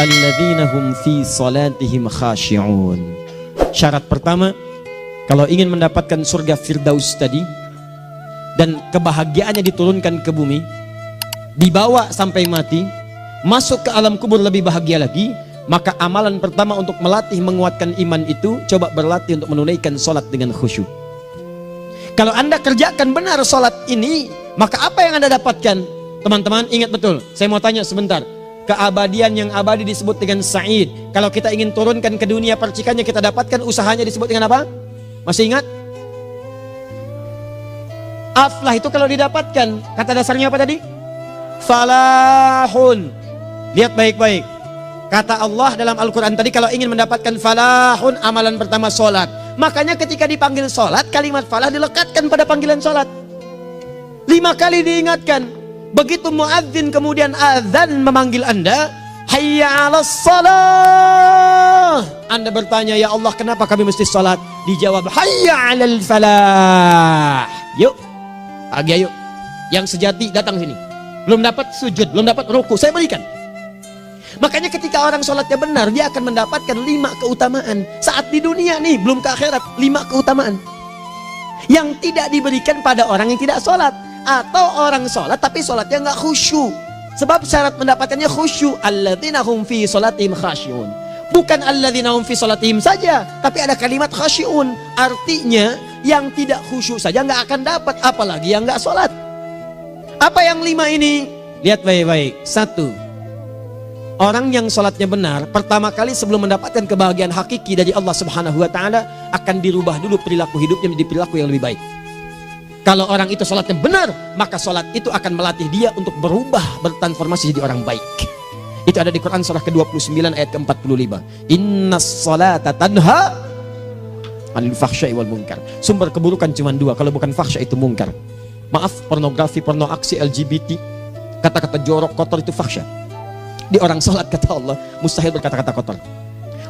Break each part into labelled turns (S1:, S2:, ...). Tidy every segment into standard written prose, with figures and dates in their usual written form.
S1: alladzina hum fi salatihim khashi'un. Syarat pertama, kalau ingin mendapatkan surga Firdaus tadi dan kebahagiaannya diturunkan ke bumi, dibawa sampai mati, masuk ke alam kubur lebih bahagia lagi, maka amalan pertama untuk melatih menguatkan iman itu, coba berlatih untuk menunaikan sholat dengan khusyuk. Kalau Anda kerjakan benar sholat ini, maka apa yang Anda dapatkan? Teman-teman ingat betul, saya mau tanya sebentar. Keabadian yang abadi disebut dengan sa'id. Kalau kita ingin turunkan ke dunia percikannya kita dapatkan, usahanya disebut dengan apa? Masih ingat? Aflah itu kalau didapatkan, kata dasarnya apa tadi? Falahun. Lihat baik-baik. Kata Allah dalam Al-Quran tadi, kalau ingin mendapatkan falahun, amalan pertama sholat. Makanya ketika dipanggil sholat, kalimat falah dilekatkan pada panggilan sholat. 5 kali diingatkan. Begitu muadzin kemudian azan memanggil Anda, hayya 'alas shalah. Anda bertanya, ya Allah kenapa kami mesti sholat? Dijawab, hayya 'alal falah. Yuk, pagi ayo. Yang sejati datang sini. Belum dapat sujud, belum dapat ruku, saya berikan. Makanya ketika orang sholatnya benar, dia akan mendapatkan 5 keutamaan. Saat di dunia nih, belum ke akhirat, 5 keutamaan yang tidak diberikan pada orang yang tidak sholat. Atau orang sholat tapi sholatnya nggak khusyuk. Sebab syarat mendapatkannya khusyuk. Alladzina hum fi sholatihim khasyi'un. Bukan alladzina hum fi sholatihim saja, tapi ada kalimat khasyi'un. Artinya yang tidak khusyuk saja nggak akan dapat, apalagi yang nggak sholat. Apa yang 5 ini? Lihat baik-baik. 1. Orang yang sholatnya benar, pertama kali sebelum mendapatkan kebahagiaan hakiki dari Allah Subhanahu wa Ta'ala, akan dirubah dulu perilaku hidupnya menjadi perilaku yang lebih baik. Kalau orang itu sholatnya benar, maka sholat itu akan melatih dia untuk berubah, bertransformasi jadi orang baik. Itu ada di Quran surah ke-29 ayat ke-45. Innas sholata tanha 'anil fahsya'i wal munkar. Sumber keburukan cuma 2, kalau bukan fahsya itu munkar. Maaf, pornografi, porno aksi, LGBT, kata-kata jorok, kotor itu fahsya. Di orang sholat kata Allah, mustahil berkata-kata kotor.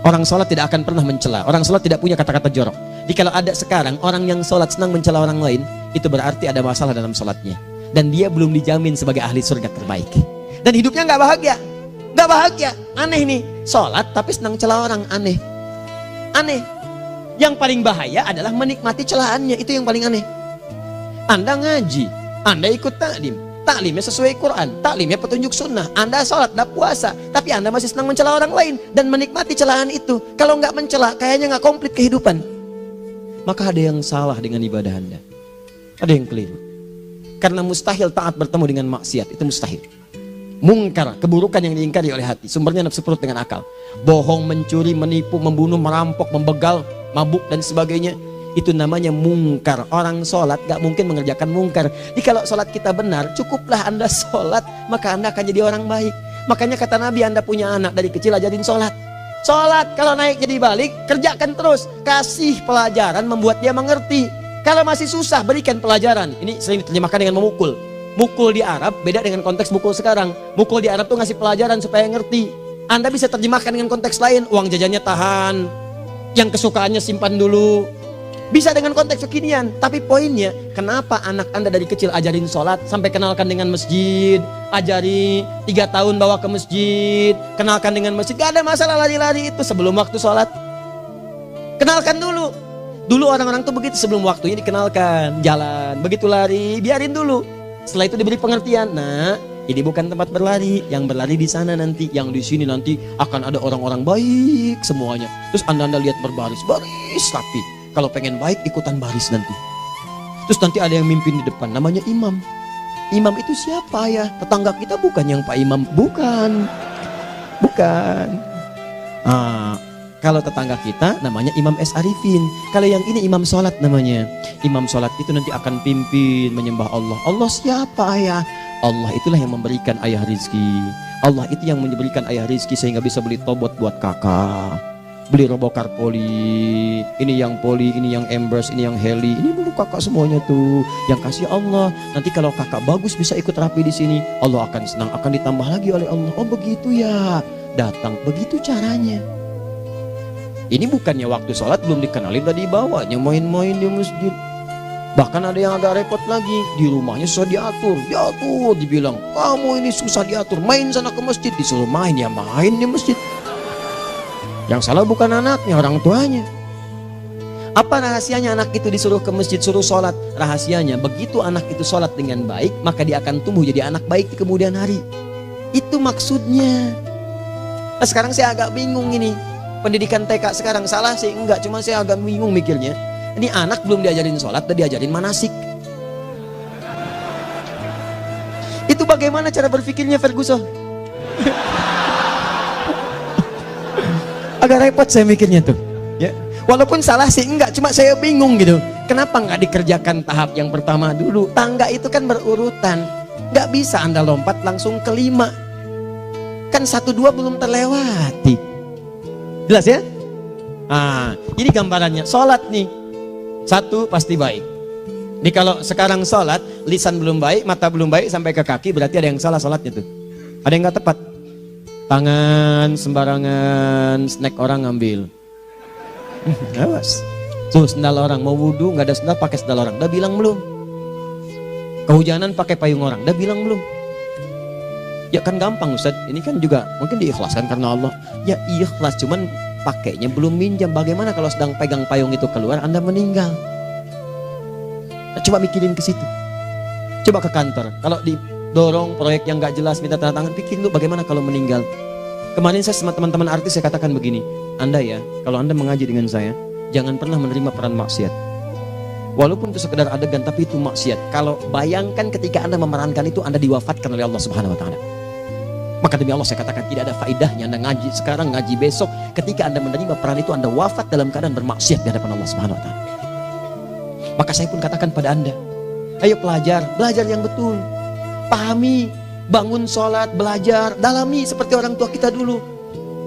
S1: Orang sholat tidak akan pernah mencela. Orang sholat tidak punya kata-kata jorok. Jadi kalau ada sekarang orang yang sholat senang mencela orang lain, itu berarti ada masalah dalam sholatnya. Dan dia belum dijamin sebagai ahli surga terbaik. Dan hidupnya nggak bahagia. Nggak bahagia. Aneh nih. Sholat tapi senang celah orang. Aneh. Aneh. Yang paling bahaya adalah menikmati celahannya. Itu yang paling aneh. Anda ngaji. Anda ikut taklim. Taklimnya sesuai Quran. Taklimnya petunjuk sunnah. Anda sholat, Anda puasa. Tapi Anda masih senang mencela orang lain. Dan menikmati celahan itu. Kalau nggak mencela, kayaknya nggak komplit kehidupan. Maka ada yang salah dengan ibadah Anda. Ada yang keliru. Karena mustahil taat bertemu dengan maksiat. Itu mustahil. Mungkar, keburukan yang diingkari oleh hati. Sumbernya nafsu perut dengan akal. Bohong, mencuri, menipu, membunuh, merampok, membegal, mabuk dan sebagainya. Itu namanya mungkar. Orang sholat gak mungkin mengerjakan mungkar. Jadi kalau sholat kita benar, cukuplah Anda sholat, maka Anda akan jadi orang baik. Makanya kata Nabi, Anda punya anak dari kecil ajarin sholat. Sholat, kalau naik jadi balik, kerjakan terus. Kasih pelajaran membuat dia mengerti. Kalau masih susah, berikan pelajaran. Ini sering diterjemahkan dengan memukul. Mukul di Arab beda dengan konteks mukul sekarang. Mukul di Arab tuh ngasih pelajaran supaya ngerti. Anda bisa terjemahkan dengan konteks lain. Uang jajannya tahan, yang kesukaannya simpan dulu. Bisa dengan konteks kekinian. Tapi poinnya, kenapa anak Anda dari kecil ajarin sholat, sampai kenalkan dengan masjid, ajari 3 tahun bawa ke masjid, kenalkan dengan masjid. Gak ada masalah lari-lari itu sebelum waktu sholat. Kenalkan dulu. Dulu orang-orang tuh begitu, sebelum waktunya dikenalkan jalan, begitu lari biarin dulu. Setelah itu diberi pengertian. Nah, ini bukan tempat berlari, yang berlari di sana nanti, yang di sini nanti akan ada orang-orang baik semuanya. Terus anda lihat berbaris, baris rapi. Kalau pengen baik ikutan baris nanti. Terus nanti ada yang mimpin di depan, namanya imam. Imam itu siapa ya? Tetangga kita bukan yang Pak Imam, bukan. Kalau tetangga kita namanya Imam S. Arifin. Kalau yang ini imam sholat namanya. Imam sholat itu nanti akan pimpin menyembah Allah. Allah siapa ya? Allah itulah yang memberikan ayah rizki. Allah itu yang memberikan ayah rizki sehingga bisa beli tobot buat kakak. Beli robokar poli. Ini yang poli, ini yang embers, ini yang heli. Ini dulu kakak semuanya tuh. Yang kasih Allah. Nanti kalau kakak bagus bisa ikut rapi di sini. Allah akan senang, akan ditambah lagi oleh Allah. Oh begitu ya. Datang, begitu caranya. Ini bukannya waktu sholat belum dikenalin tadi bawanya main-main di masjid. Bahkan ada yang agak repot lagi, di rumahnya susah diatur, dibilang, kamu ini susah diatur, main sana ke masjid, disuruh main, ya main di masjid. Yang salah bukan anaknya, orang tuanya. Apa rahasianya anak itu disuruh ke masjid, suruh sholat? Rahasianya, begitu anak itu sholat dengan baik, maka dia akan tumbuh jadi anak baik di kemudian hari. Itu maksudnya. Nah, sekarang saya agak bingung ini, pendidikan TK sekarang salah sih? Enggak, cuma saya agak bingung mikirnya. Ini anak belum diajarin sholat, udah diajarin manasik. Itu bagaimana cara berpikirnya Ferguson? Agak repot saya mikirnya tuh. Ya, walaupun salah sih enggak, cuma saya bingung gitu. Kenapa nggak dikerjakan tahap yang pertama dulu? Tangga itu kan berurutan, nggak bisa Anda lompat langsung ke 5. Kan 1, 2 belum terlewati. Jelas ya? Ah, ini gambarannya. Sholat nih. 1 pasti baik. Ini kalau sekarang sholat, lisan belum baik, mata belum baik sampai ke kaki, berarti ada yang salah sholatnya tuh. Ada yang nggak tepat. Tangan sembarangan, snack orang ngambil. Awas. Tuh sendal orang, mau wudhu nggak ada sendal, pakai sendal orang. Udah bilang belum? Kehujanan pakai payung orang. Udah bilang belum? Ya kan gampang Ustaz. Ini kan juga mungkin diikhlaskan karena Allah. Ya ikhlas, cuman pakainya belum minjam. Bagaimana kalau sedang pegang payung itu keluar, Anda meninggal? Nah, coba mikirin ke situ. Coba ke kantor. Kalau didorong proyek yang nggak jelas, minta tanda tangan, pikir lu bagaimana kalau meninggal. Kemarin saya sama teman-teman artis saya katakan begini, Anda ya, kalau Anda mengaji dengan saya, jangan pernah menerima peran maksiat. Walaupun itu sekedar adegan, tapi itu maksiat. Kalau bayangkan ketika Anda memerankan itu, Anda diwafatkan oleh Allah Subhanahu Wa Taala. Maka demi Allah saya katakan tidak ada faedahnya Anda ngaji sekarang, ngaji besok. Ketika Anda menerima peran itu, Anda wafat dalam keadaan bermaksiat di hadapan Allah Subhanahu Wa Taala. Maka saya pun katakan pada Anda, ayo belajar yang betul, pahami, bangun sholat, belajar, dalami seperti orang tua kita dulu.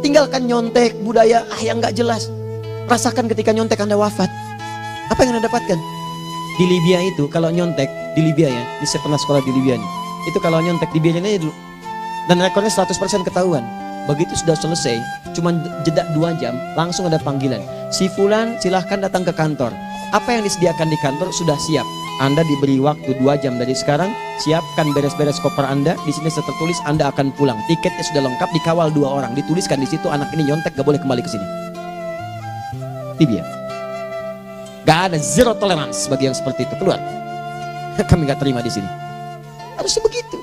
S1: Tinggalkan nyontek, budaya yang nggak jelas. Rasakan ketika nyontek Anda wafat, apa yang Anda dapatkan? Di Libya itu kalau nyontek, di Libya ya, saya pernah sekolah di Libya nih, itu kalau nyontek dibiarin aja dulu. Dan rekornya 100% ketahuan. Begitu sudah selesai, cuma jeda 2 jam, langsung ada panggilan. Si Fulan silahkan datang ke kantor. Apa yang disediakan di kantor sudah siap. Anda diberi waktu 2 jam dari sekarang, siapkan beres-beres koper Anda. Di sini sudah tertulis Anda akan pulang. Tiketnya sudah lengkap, dikawal 2 orang. Dituliskan di situ anak ini nyontek, gak boleh kembali ke sini. Libya. Gak ada, zero tolerance bagi yang seperti itu. Keluar. Kami gak terima di sini. Harusnya begitu.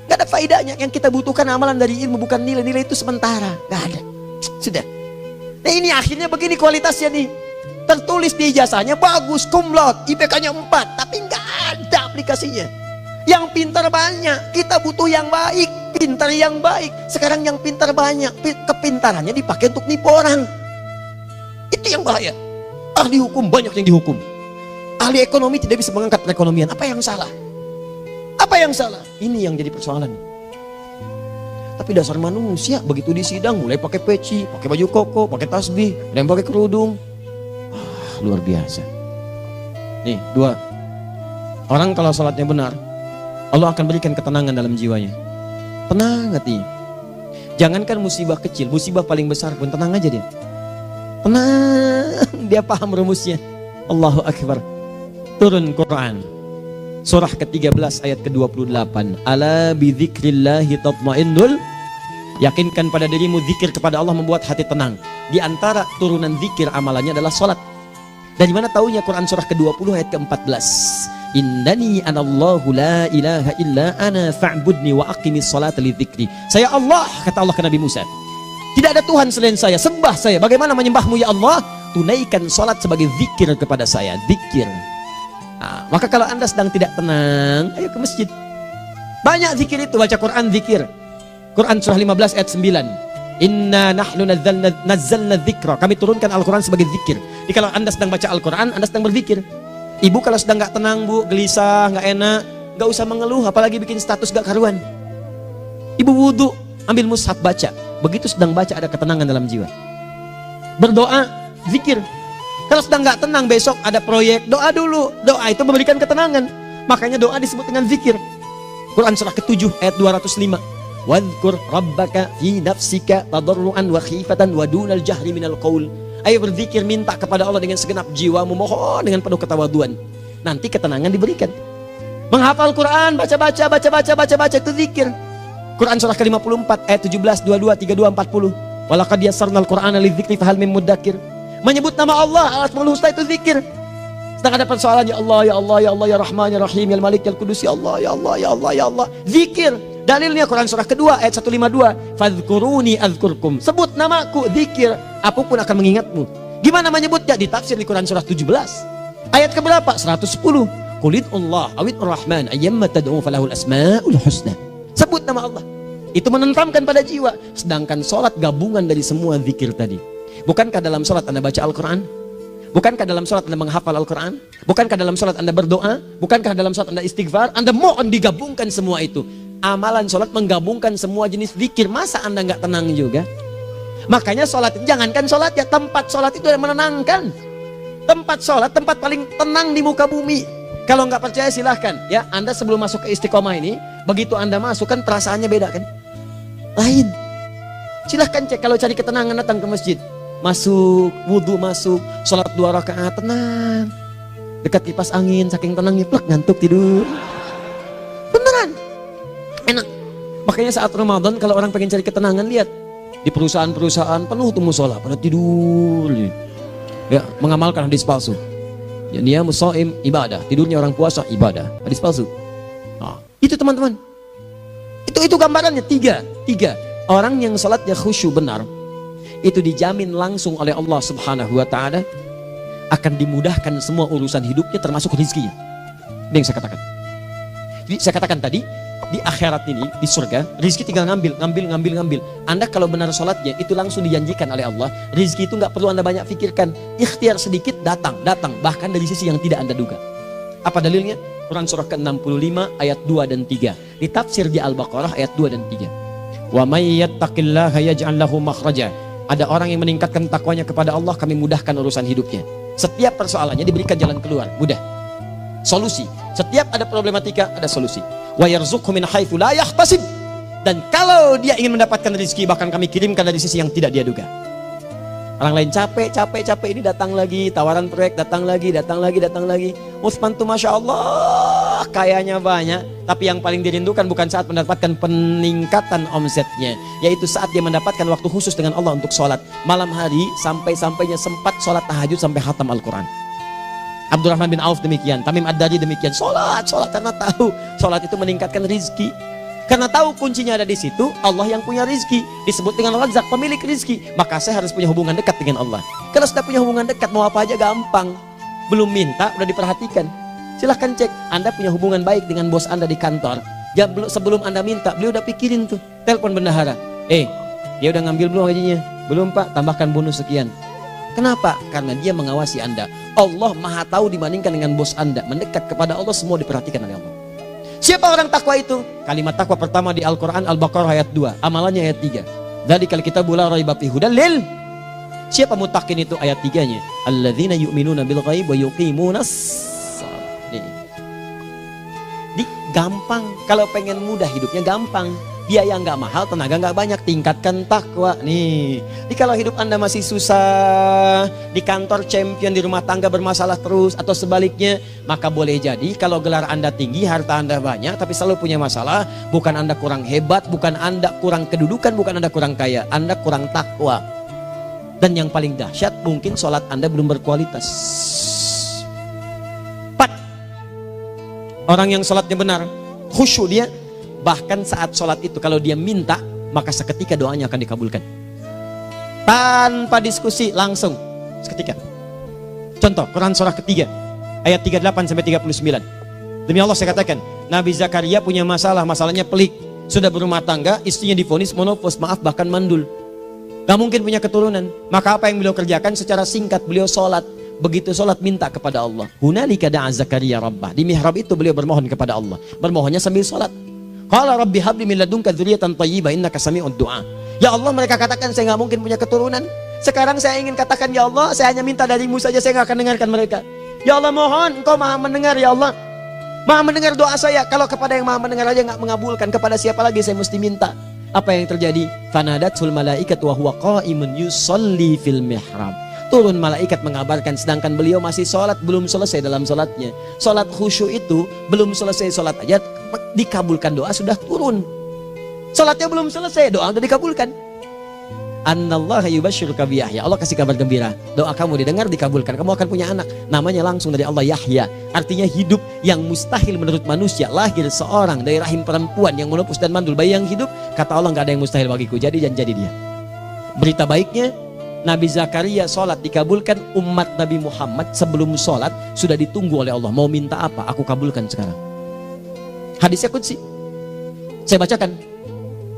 S1: Gak ada faedahnya. Yang kita butuhkan amalan dari ilmu, bukan nilai-nilai itu sementara. Gak ada. Sudah. Nah ini akhirnya begini kualitasnya nih. Tertulis di ijazahnya bagus, cum laude, IPK-nya 4, tapi gak ada aplikasinya. Yang pintar banyak. Kita butuh yang baik, pintar yang baik. Sekarang yang pintar banyak, kepintarannya dipakai untuk nipu orang. Itu yang bahaya. Ahli hukum banyak yang dihukum. Ahli ekonomi tidak bisa mengangkat perekonomian. Apa yang salah? Apa yang salah? Ini yang jadi persoalan. Tapi dasar manusia begitu di sidang mulai pakai peci, pakai baju koko, pakai tasbih, ada yang pakai kerudung. Luar biasa. Nih 2. Orang kalau sholatnya benar, Allah akan berikan ketenangan dalam jiwanya. Tenang hatinya. Jangankan musibah kecil, musibah paling besar pun tenang aja dia. Tenang, dia paham rumusnya. Allahu Akbar. Turun Quran surah ke-13 ayat ke-28. Ala bidzikrillahi tatmainnul. Yakinkan pada dirimu zikir kepada Allah membuat hati tenang. Di antara turunan zikir amalannya adalah salat. Dari mana taunya Quran surah ke-20 ayat ke-14. Innani anallahu la ilaha illa ana fa'budni wa aqimis salata lidzikri. Saya Allah, kata Allah ke Nabi Musa. Tidak ada Tuhan selain saya, sembah saya. Bagaimana menyembahmu ya Allah? Tunaikan salat sebagai zikir kepada saya. Zikir. Nah, maka kalau Anda sedang tidak tenang, ayo ke masjid. Banyak zikir itu, baca Quran zikir. Quran surah 15 ayat 9. Inna nahnu nazzalna dzikra. Kami turunkan Al-Quran sebagai zikir. Jadi kalau Anda sedang baca Al-Quran, Anda sedang berzikir. Ibu kalau sedang gak tenang bu, gelisah, gak enak, gak usah mengeluh, apalagi bikin status gak karuan. Ibu wudhu, ambil mushaf baca. Begitu sedang baca ada ketenangan dalam jiwa. Berdoa, zikir. Kalau sedang gak tenang besok ada proyek, doa dulu. Doa itu memberikan ketenangan. Makanya doa disebut dengan zikir. Quran surah ke-7 ayat 205. Wadhkur rabbaka fi nafsika tadarruan wa khifatan wa dunal jahri minal qaul. Ayo berzikir, minta kepada Allah dengan segenap jiwamu, mohon dengan penuh ketawaduan. nanti ketenangan diberikan. Menghafal Quran, baca itu zikir. Quran surah ke-54 ayat 17, 22, 32, 40. Walaqad yassarnal Qur'ana lidzikri fahal mim mudzakir. Menyebut nama Allah, Al-Asmaul Husna itu zikir. Sedang ada persoalan, ya Allah, ya Allah, ya Allah, ya Rahman, ya Rahim, ya Malik, ya Qudus, ya Allah, ya Allah, ya Allah, ya Allah. Zikir. Dalilnya Quran surah kedua ayat 152. Fadhkuruni adzkurkum. Sebut namaku, zikir. Aku pun akan mengingatmu. Gimana menyebutnya? Ditafsir di Quran surah 17. Ayat keberapa? 110. Qulidullah awid rahman ayyamma tad'u falahul asmaul husna. Sebut nama Allah. Itu menenteramkan pada jiwa. Sedangkan sholat gabungan dari semua zikir tadi. Bukankah dalam sholat Anda baca Al-Quran? Bukankah dalam sholat Anda menghafal Al-Quran? Bukankah dalam sholat Anda berdoa? Bukankah dalam sholat Anda istighfar? Anda mohon digabungkan semua itu. Amalan sholat menggabungkan semua jenis zikir. Masa Anda nggak tenang juga? Makanya sholat, jangankan sholat ya, tempat sholat itu yang menenangkan. Tempat sholat, tempat paling tenang di muka bumi. Kalau nggak percaya silahkan ya, Anda sebelum masuk ke Istiqomah ini, begitu Anda masuk kan perasaannya beda kan? Lain. Silahkan cek, kalau cari ketenangan datang ke masjid. Masuk, wudhu masuk, sholat 2 rakaat, tenang. Dekat kipas angin, saking tenangnya, plek, ngantuk tidur. Beneran. Enak. Makanya saat Ramadan kalau orang pengen cari ketenangan, lihat. Di perusahaan-perusahaan penuh tuh musola, pada tidur. Ya, mengamalkan hadis palsu. Ya, dia musoim ibadah, tidurnya orang puasa ibadah, hadis palsu. Nah, itu teman-teman. Itu gambarannya tiga. Orang yang salatnya khusyuk benar, itu dijamin langsung oleh Allah Subhanahu wa taala akan dimudahkan semua urusan hidupnya termasuk rezekinya. Ini yang saya katakan. Jadi saya katakan tadi, di akhirat ini, di surga, rezeki tinggal ngambil. Anda kalau benar salatnya, itu langsung dijanjikan oleh Allah. Rezeki itu nggak perlu Anda banyak pikirkan. Ikhtiar sedikit datang, bahkan dari sisi yang tidak Anda duga. Apa dalilnya? Quran surah ke-65 ayat 2 dan 3. Ditafsir di Al-Baqarah ayat 2 dan 3. Wa may yattaqillaha yaj'al lahu makhraja. Ada orang yang meningkatkan takwanya kepada Allah, kami mudahkan urusan hidupnya. Setiap persoalannya diberikan jalan keluar, mudah. Solusi. Setiap ada problematika, ada solusi. Wa yarzuqhu min haitsu la yahtasib. Dan kalau dia ingin mendapatkan rezeki, bahkan kami kirimkan dari sisi yang tidak dia duga. Orang lain capek ini datang lagi, tawaran proyek datang lagi. Utsman tuh Masya Allah, kayanya banyak. Tapi yang paling dirindukan bukan saat mendapatkan peningkatan omsetnya, yaitu saat dia mendapatkan waktu khusus dengan Allah untuk sholat. Malam hari sampai-sampainya sempat sholat tahajud sampai khatam Al-Quran. Abdurrahman bin Auf demikian, Tamim Ad-Dari demikian. Sholat karena tahu sholat itu meningkatkan rizki. Karena tahu kuncinya ada di situ, Allah yang punya rizki. Disebut dengan Razak, pemilik rizki. Maka saya harus punya hubungan dekat dengan Allah. Kalau sudah punya hubungan dekat, mau apa aja gampang. Belum minta, udah diperhatikan. Silahkan cek, Anda punya hubungan baik dengan bos Anda di kantor. Ya, sebelum Anda minta, beliau udah pikirin tuh. Telepon bendahara. Dia udah ngambil belum gajinya? Belum Pak, tambahkan bonus sekian. Kenapa? Karena dia mengawasi Anda. Allah maha tahu dibandingkan dengan bos Anda. Mendekat kepada Allah, semua diperhatikan oleh Allah. Siapa orang takwa itu? Kalimat takwa pertama di Al-Quran Al-Baqarah ayat 2, amalannya ayat 3. Dzalikal kitabu la raiba fihi hudal lil. Siapa mutakin itu ayat 3-nya? Alladzina yu'minuna bil ghaib wa yuqimunas shalah. Gampang, kalau pengen mudah hidupnya gampang. Biaya nggak mahal, tenaga nggak banyak, tingkatkan takwa nih. Jadi kalau hidup Anda masih susah, di kantor champion, di rumah tangga bermasalah terus, atau sebaliknya, maka boleh jadi kalau gelar Anda tinggi, harta Anda banyak, tapi selalu punya masalah, bukan Anda kurang hebat, bukan Anda kurang kedudukan, bukan Anda kurang kaya, Anda kurang takwa. Dan yang paling dahsyat, mungkin sholat Anda belum berkualitas. 4. Orang yang sholatnya benar, khusyuk dia, bahkan saat sholat itu kalau dia minta, maka seketika doanya akan dikabulkan. Tanpa diskusi, langsung seketika. Contoh, Quran surah ketiga ayat 38-39. Demi Allah saya katakan, Nabi Zakaria punya masalahnya pelik. Sudah berumah tangga, istrinya divonis monopos, maaf bahkan mandul. Gak mungkin punya keturunan. Maka apa yang beliau kerjakan? Secara singkat beliau sholat. Begitu sholat minta kepada Allah. Hunalika da'a Zakaria rabbah. Di mihrab itu beliau bermohon kepada Allah. Bermohonnya sambil sholat. Qala rabbi habli min ladunka dzurriyyatan thayyibah innaka sami'ud du'a. Ya Allah, mereka katakan saya nggak mungkin punya keturunan. Sekarang saya ingin katakan, ya Allah, saya hanya minta darimu saja, saya nggak akan dengarkan mereka. Ya Allah, mohon Engkau maha mendengar, ya Allah. Maha mendengar doa saya. Kalau kepada yang maha mendengar aja nggak mengabulkan, kepada siapa lagi saya mesti minta? Apa yang terjadi? Fanadatul malaikatu wa huwa qa'imun yusalli fil mihrab. turun malaikat mengabarkan, sedangkan beliau masih sholat, belum selesai dalam sholatnya. Sholat khusyuk itu belum selesai sholat aja dikabulkan, doa sudah turun. Sholatnya belum selesai, doa sudah dikabulkan. Annallaha yubashshiruka bi Yahya. Allah kasih kabar gembira, doa kamu didengar, dikabulkan, kamu akan punya anak, namanya langsung dari Allah Yahya, artinya hidup yang mustahil menurut manusia. Lahir seorang dari rahim perempuan yang menepus dan mandul, bayi yang hidup, kata Allah nggak ada yang mustahil bagiku, jadi dan jadi dia. Berita baiknya, Nabi Zakaria sholat dikabulkan. Umat Nabi Muhammad sebelum sholat sudah ditunggu oleh Allah, mau minta apa, aku kabulkan sekarang. Hadisnya qudsi, saya bacakan.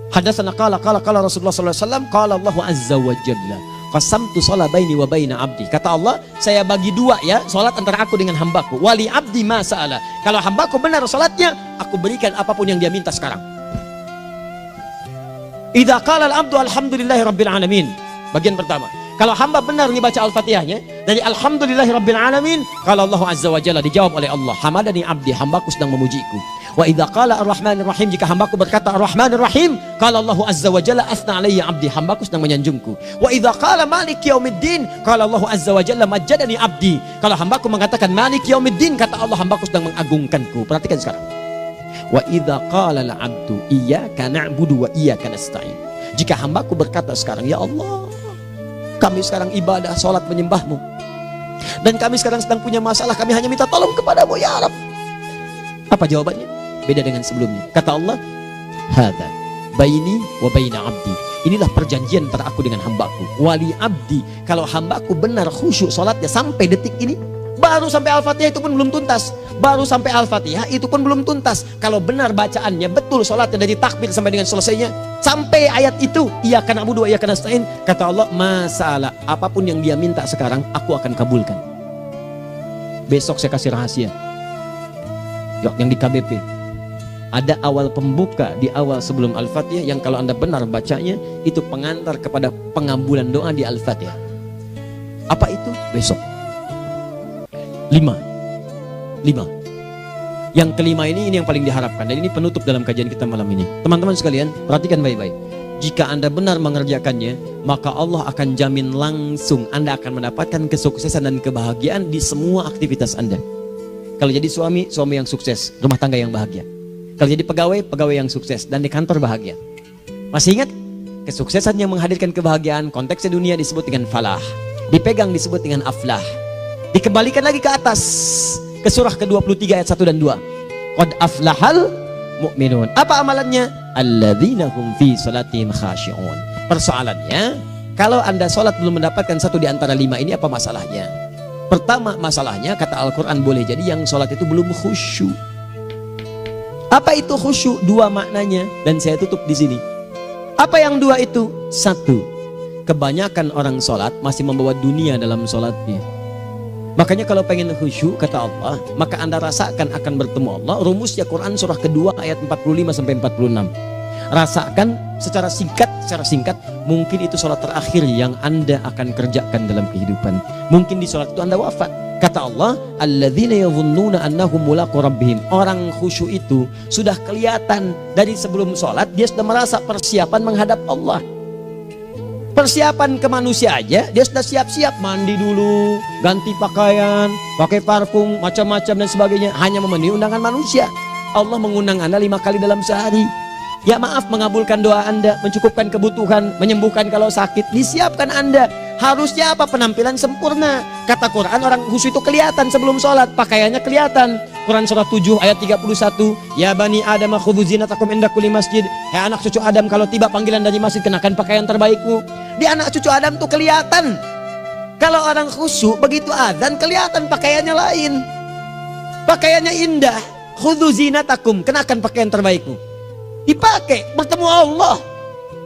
S1: Hadatsana qala Rasulullah sallallahu alaihi wasallam, qala Allahu azza wa jalla, qasamtu shalah baini wa baina abdi. Kata Allah, saya bagi dua ya salat antara aku dengan hambaku. Wali abdi ma sa'ala. Kalau hambaku benar salatnya, aku berikan apapun yang dia minta sekarang. Idza qala al-abdu alhamdulillahi rabbil alamin. Bagian pertama, kalau hamba benar nih baca Al-Fatihahnya dari alhamdulillahi rabbil alamin, kalau Allah azza wa jalla dijawab oleh Allah, hamadani abdi, hambaku sedang memujiku. Wa idza qala ar-rahmanir rahim, jika hambaku berkata ar-rahmanir rahim, qala Allah azza wa jalla athna alayya abdi, hambaku sedang menyanjungku. Wa idza qala maliki yaumiddin, qala Allah azza wa jalla majjadani abdi, kalau hambaku mengatakan maliki yaumiddin, kata Allah hambaku sedang mengagungkanku. Perhatikan sekarang. Wa idza qala al-abdu iyyaka na'budu wa iyyaka nasta'in, jika hambaku berkata sekarang, ya Allah, kami sekarang ibadah, sholat menyembahmu, dan kami sekarang sedang punya masalah, kami hanya minta tolong kepadamu ya Rabb. Apa jawabannya? Beda dengan sebelumnya. Kata Allah, hadza baini wa baina abdi, inilah perjanjian antara aku dengan hambaku. Wali abdi, kalau hambaku benar khusyuk sholatnya sampai detik ini, baru sampai Al-Fatihah itu pun belum tuntas, baru sampai Al-Fatihah itu pun belum tuntas. Kalau benar bacaannya betul, sholatnya dari takbir sampai dengan selesainya, sampai ayat itu, iyyaka na'budu wa iyyaka nasta'in, kata Allah, masalah apapun yang dia minta sekarang, aku akan kabulkan. Besok saya kasih rahasia yang di KBP. Ada awal pembuka di awal sebelum Al-Fatihah yang kalau Anda benar bacanya, itu pengantar kepada pengabulan doa di Al-Fatihah. Apa itu? Besok. 5. Yang kelima ini yang paling diharapkan, dan ini penutup dalam kajian kita malam ini. Teman-teman sekalian, perhatikan baik-baik. Jika Anda benar mengerjakannya, maka Allah akan jamin langsung Anda akan mendapatkan kesuksesan dan kebahagiaan di semua aktivitas Anda. Kalau jadi suami yang sukses, rumah tangga yang bahagia. Kalau jadi pegawai yang sukses, dan di kantor bahagia. Masih ingat? Kesuksesan yang menghadirkan kebahagiaan, konteksnya dunia disebut dengan falah, dipegang disebut dengan aflah. Dikembalikan lagi ke atas, ke surah ke-23 ayat 1 dan 2. Qad aflahal mu'minun. Apa amalannya? Alladzina hum fi salatihim khashi'un. Persoalannya, kalau Anda sholat belum mendapatkan satu di antara 5 ini, apa masalahnya? Pertama masalahnya, kata Al-Quran, boleh jadi yang sholat itu belum khusyuk. Apa itu khusyuk? 2 maknanya, dan saya tutup di sini. Apa yang 2 itu? 1, kebanyakan orang sholat masih membawa dunia dalam sholatnya. Makanya kalau pengen khusyuk, kata Allah, maka Anda rasakan akan bertemu Allah. Rumusnya Quran surah kedua ayat 45 sampai 46. Rasakan secara singkat, mungkin itu sholat terakhir yang Anda akan kerjakan dalam kehidupan. Mungkin di sholat itu Anda wafat. Kata Allah, alladzina yadhunnuna annahum mulaqu rabbihim. Orang khusyuk itu sudah kelihatan dari sebelum sholat, dia sudah merasa persiapan menghadap Allah. Persiapan ke manusia aja, dia sudah siap-siap, mandi dulu, ganti pakaian, pakai parfum, macam-macam dan sebagainya, hanya memenuhi undangan manusia. Allah mengundang Anda 5 kali dalam sehari. Ya maaf, mengabulkan doa Anda, mencukupkan kebutuhan, menyembuhkan kalau sakit, disiapkan Anda. Harusnya apa? Penampilan sempurna. Kata Quran, orang khusyuk itu kelihatan sebelum sholat, pakaiannya kelihatan. Quran surah 7 ayat 31, ya bani Adam khudhu zinatakum inda kulli masjid. Hai anak cucu Adam, kalau tiba panggilan dari masjid, kenakan pakaian terbaikmu. Di anak cucu Adam tuh kelihatan. Kalau orang khusyuk, begitu adzan kelihatan pakaiannya lain, pakaiannya indah. Khudhu zinatakum, kenakan pakaian terbaikmu. Dipakai, bertemu Allah,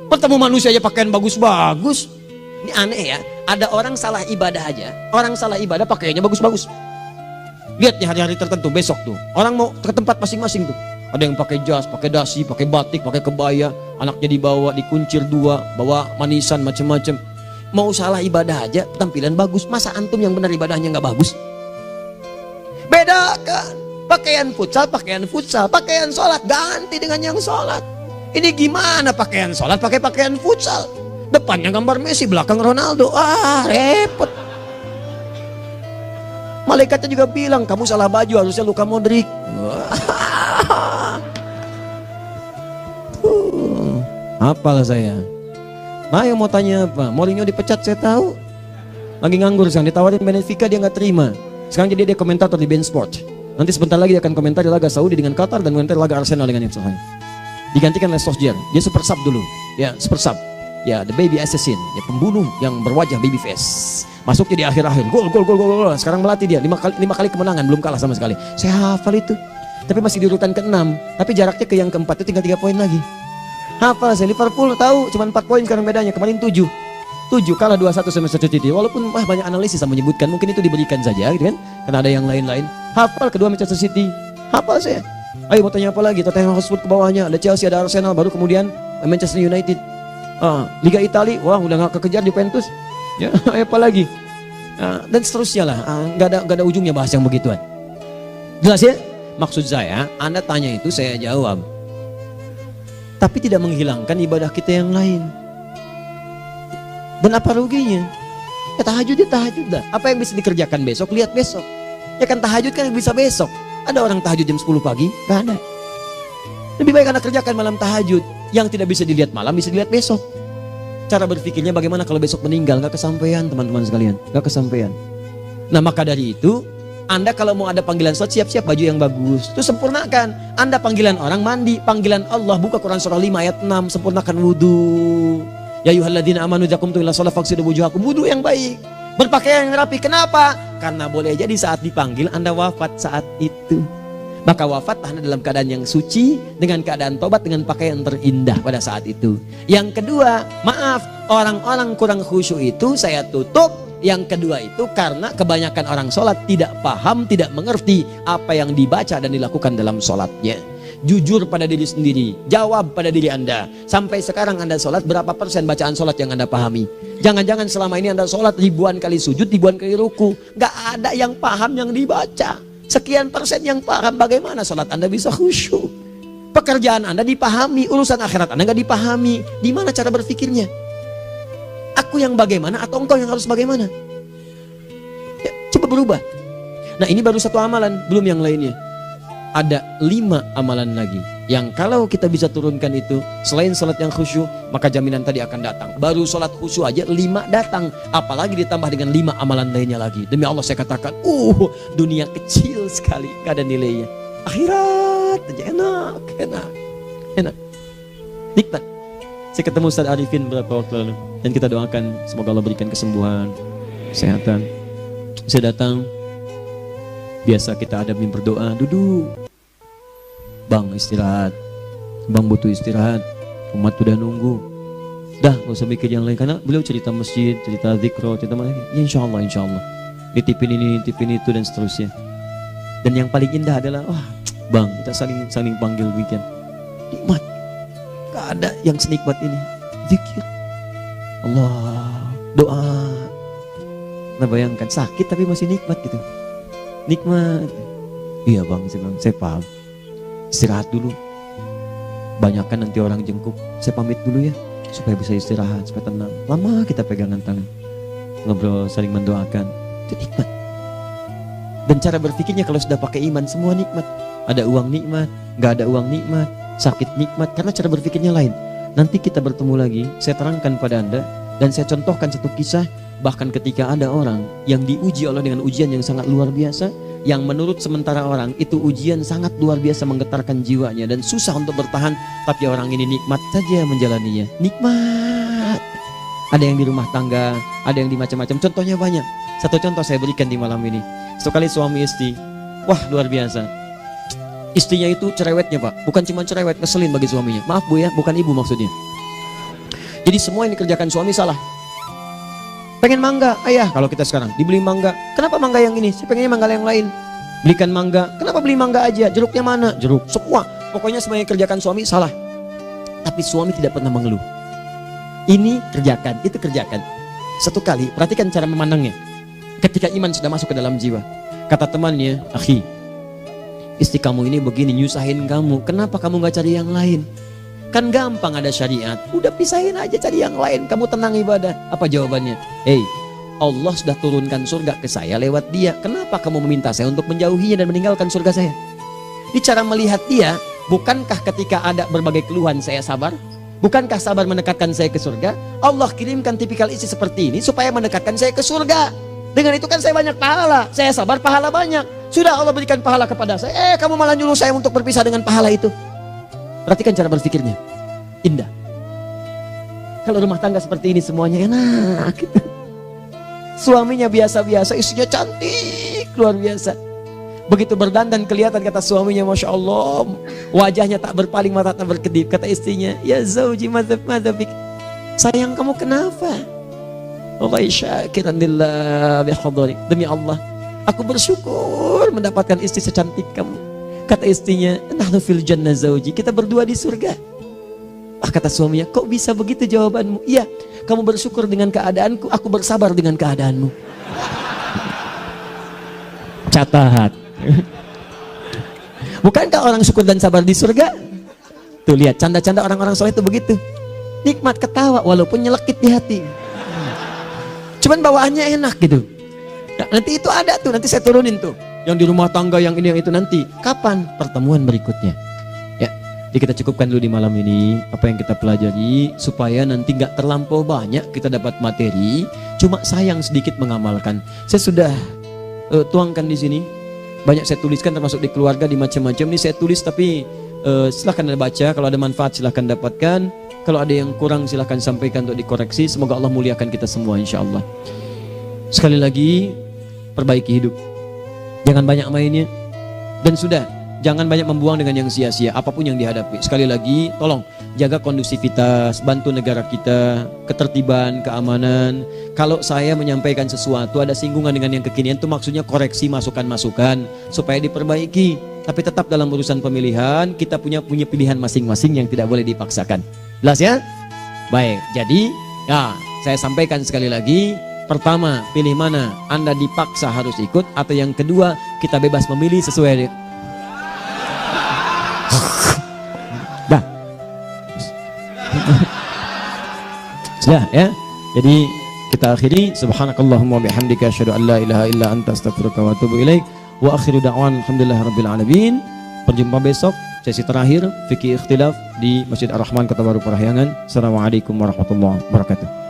S1: bertemu manusia aja pakaian bagus-bagus. Ini aneh ya, ada orang salah ibadah aja, orang salah ibadah pakaiannya bagus-bagus. Lihat nih hari-hari tertentu, besok tuh orang mau ke tempat masing-masing tuh, ada yang pakai jas, pakai dasi, pakai batik, pakai kebaya, anaknya dibawa, dikuncir 2, bawa manisan macam-macam. Mau salah ibadah aja tampilan bagus. Masa antum yang benar ibadahnya nggak bagus? Bedakan pakaian futsal, pakaian sholat ganti dengan yang sholat. Ini gimana pakaian sholat pakai pakaian futsal? Depannya gambar Messi, belakang Ronaldo. Repot. Malaikatnya juga bilang, kamu salah baju, harusnya Luka Modric. Apalah saya. Nah, yang mau tanya apa? Mourinho dipecat saya tahu. Lagi nganggur sekarang, ditawarin Benfica dia nggak terima. Sekarang jadi dia komentator di beIN Sport. Nanti sebentar lagi dia akan komentari laga Saudi dengan Qatar dan komentari laga Arsenal dengan Ipswich. Digantikan oleh Solskjaer. Dia super sub dulu. Ya, super sub. Ya, the baby assassin, ya pembunuh yang berwajah baby face. Masuknya di akhir-akhir, gol. Sekarang melatih dia 5 kali kemenangan, belum kalah sama sekali. Saya hafal itu. Tapi masih di urutan ke-6, tapi jaraknya ke yang ke-4 itu tinggal 3 poin lagi. Hafal saya, Liverpool tahu cuma 4 poin sekarang bedanya, kemarin 7 kalah 2-1 sama Manchester City. Walaupun banyak analisis yang menyebutkan mungkin itu diberikan saja gitu kan, karena ada yang lain-lain. Hafal kedua Manchester City, hafal saya. Ayo mau tanya apa lagi? Tottenham Hotspur ke bawahnya, ada Chelsea, ada Arsenal, baru kemudian Manchester United. Liga Italia, wah udah gak kekejar Juventus. Ya, apa lagi? Dan seterusnya lah. Gak ada ujungnya bahas yang begituan. Jelas ya? Maksud saya, Anda tanya itu saya jawab. Tapi tidak menghilangkan ibadah kita yang lain. Dan apa ruginya? Ya tahajud dah. Apa yang bisa dikerjakan besok, lihat besok. Ya kan tahajud kan bisa besok. Ada orang tahajud jam 10 pagi? Gak ada. Lebih baik Anda kerjakan malam tahajud. Yang tidak bisa dilihat malam bisa dilihat besok. Cara berpikirnya bagaimana kalau besok meninggal? Gak kesampaian teman-teman sekalian. Gak kesampaian. Nah maka dari itu, Anda kalau mau ada panggilan sholat, siap-siap baju yang bagus. Itu sempurnakan. Anda panggilan orang mandi. Panggilan Allah, buka Quran surah 5 ayat 6. Sempurnakan wudhu. Ya ayyuhalladzina amanu idza qumtum ila sholati faghsilu wujuhakum. Wudhu yang baik. Berpakaian yang rapi. Kenapa? Karena boleh jadi saat dipanggil Anda wafat saat itu. Maka wafat Anda dalam keadaan yang suci, dengan keadaan tobat, dengan pakaian terindah pada saat itu. Yang kedua, maaf, orang-orang kurang khusyuk itu saya tutup. Yang kedua itu karena kebanyakan orang sholat tidak paham, tidak mengerti apa yang dibaca dan dilakukan dalam sholatnya. Jujur pada diri sendiri, jawab pada diri Anda. Sampai sekarang Anda sholat, berapa persen bacaan sholat yang Anda pahami? Jangan-jangan selama ini Anda sholat ribuan kali sujud, ribuan kali ruku. Gak ada yang paham yang dibaca. Sekian persen yang paham, bagaimana sholat Anda bisa khusyuk? Pekerjaan Anda dipahami, urusan akhirat Anda gak dipahami. Di mana cara berpikirnya? Aku yang bagaimana atau engkau yang harus bagaimana? Ya, coba berubah. Nah ini baru satu amalan, belum yang lainnya. Ada 5 amalan lagi yang kalau kita bisa turunkan itu, selain sholat yang khusyuk, maka jaminan tadi akan datang. Baru sholat khusyuk aja 5 datang, apalagi ditambah dengan 5 amalan lainnya lagi. Demi Allah saya katakan, dunia kecil sekali, gak ada nilainya. Akhirat aja enak, nikmat. Saya ketemu Ustaz Arifin beberapa waktu lalu, dan kita doakan semoga Allah berikan kesembuhan, kesehatan. Saya datang, biasa kita ada berdoa, duduk. Bang istirahat, bang butuh istirahat, umat udah nunggu. Dah gak usah mikir yang lain, karena beliau cerita masjid, cerita zikro, cerita mana. Ya insya Allah, nitipin ini, nitipin itu dan seterusnya. Dan yang paling indah adalah, bang kita saling panggil weekend. Nikmat, gak ada yang senikmat ini. Zikir, Allah, doa. Nah bayangkan sakit tapi masih nikmat gitu. Nikmat. Iya bang, saya paham. Istirahat dulu. Banyakkan nanti orang jengkuk. Saya pamit dulu ya, supaya bisa istirahat, supaya tenang. Lama kita pegangan tangan, ngobrol, saling mendoakan. Itu nikmat. Dan cara berpikirnya kalau sudah pakai iman, semua nikmat. Ada uang nikmat, gak ada uang nikmat, sakit nikmat. Karena cara berpikirnya lain. Nanti kita bertemu lagi, saya terangkan pada Anda. Dan saya contohkan satu kisah. Bahkan ketika ada orang yang diuji Allah dengan ujian yang sangat luar biasa, yang menurut sementara orang itu ujian sangat luar biasa menggetarkan jiwanya dan susah untuk bertahan, tapi orang ini nikmat saja menjalaninya. Nikmat. Ada yang di rumah tangga, ada yang di macam-macam. Contohnya banyak. Satu contoh saya berikan di malam ini. Sekali suami istri, wah luar biasa. Istrinya itu cerewetnya Pak, bukan cuma cerewet, ngeselin bagi suaminya. Maaf Bu ya, bukan ibu maksudnya. Jadi semua yang dikerjakan suami salah. Pengen mangga, ayah kalau kita sekarang dibeli mangga. Kenapa mangga yang ini? Saya pengennya mangga yang lain. Belikan mangga. Kenapa beli mangga aja? Jeruknya mana? Jeruk. Semua. Pokoknya semua yang kerjakan suami salah. Tapi suami tidak pernah mengeluh. Ini kerjakan, itu kerjakan. Satu kali, perhatikan cara memandangnya. Ketika iman sudah masuk ke dalam jiwa. Kata temannya, akhi, istri kamu ini begini nyusahin kamu. Kenapa kamu gak cari yang lain? Kan gampang ada syariat. Udah pisahin aja cari yang lain. Kamu tenang ibadah. Apa jawabannya? Allah sudah turunkan surga ke saya lewat dia. Kenapa kamu meminta saya untuk menjauhinya dan meninggalkan surga saya? Di cara melihat dia, bukankah ketika ada berbagai keluhan saya sabar? Bukankah sabar mendekatkan saya ke surga? Allah kirimkan tipikal istri seperti ini supaya mendekatkan saya ke surga. Dengan itu kan saya banyak pahala. Saya sabar, pahala banyak. Sudah Allah berikan pahala kepada saya. Kamu malah nyuruh saya untuk berpisah dengan pahala itu. Perhatikan cara berpikirnya. Indah. Kalau rumah tangga seperti ini semuanya enak. Suaminya biasa-biasa, istrinya cantik, luar biasa. Begitu berdandan kelihatan, kata suaminya, Masya Allah, wajahnya tak berpaling, mata tak berkedip. Kata istrinya, ya zauji madzabik, sayang kamu kenapa? Wallahi syakiran lillah bihadari, demi Allah aku bersyukur mendapatkan istri secantik kamu. Kata istrinya, nahnu fil jannah zauji, kita berdua di surga. Kata suaminya, kok bisa begitu jawabanmu? Iya, kamu bersyukur dengan keadaanku, aku bersabar dengan keadaanmu. Catat. Bukankah orang syukur dan sabar di surga? Tuh lihat, canda-canda orang-orang soleh itu begitu. Nikmat ketawa walaupun nyelekit di hati. Cuman bawaannya enak gitu. Nah, nanti itu ada tuh, nanti saya turunin tuh. Yang di rumah tangga, yang ini, yang itu nanti. Kapan? Pertemuan berikutnya. Jadi kita cukupkan dulu di malam ini apa yang kita pelajari supaya nanti nggak terlampau banyak kita dapat materi, cuma sayang sedikit mengamalkan. Saya sudah tuangkan di sini, banyak saya tuliskan termasuk di keluarga, di macam-macam. Ini saya tulis tapi silahkan Anda baca, kalau ada manfaat silahkan dapatkan, kalau ada yang kurang silahkan sampaikan untuk dikoreksi. Semoga Allah muliakan kita semua insya Allah. Sekali lagi, perbaiki hidup, jangan banyak mainnya, dan sudah, jangan banyak membuang dengan yang sia-sia apapun yang dihadapi. Sekali lagi, tolong jaga kondusivitas, bantu negara kita, ketertiban, keamanan. Kalau saya menyampaikan sesuatu ada singgungan dengan yang kekinian, itu maksudnya koreksi masukan-masukan supaya diperbaiki. Tapi tetap dalam urusan pemilihan kita punya pilihan masing-masing yang tidak boleh dipaksakan. Jelas ya? Baik, jadi ya saya sampaikan sekali lagi. Pertama, pilih mana? Anda dipaksa harus ikut, atau yang kedua, kita bebas memilih sesuai dah. Sudah ya. Jadi kita akhiri, subhanakallahumma bihamdika asyhadu an la ilaha illa anta astaghfiruka wa atubu ilaik. Wa akhiru da'wan alhamdulillahirabbil alamin. Berjumpa besok sesi terakhir fikih ikhtilaf di Masjid Ar-Rahman Kota Baru Parahyangan. Assalamualaikum warahmatullahi wabarakatuh.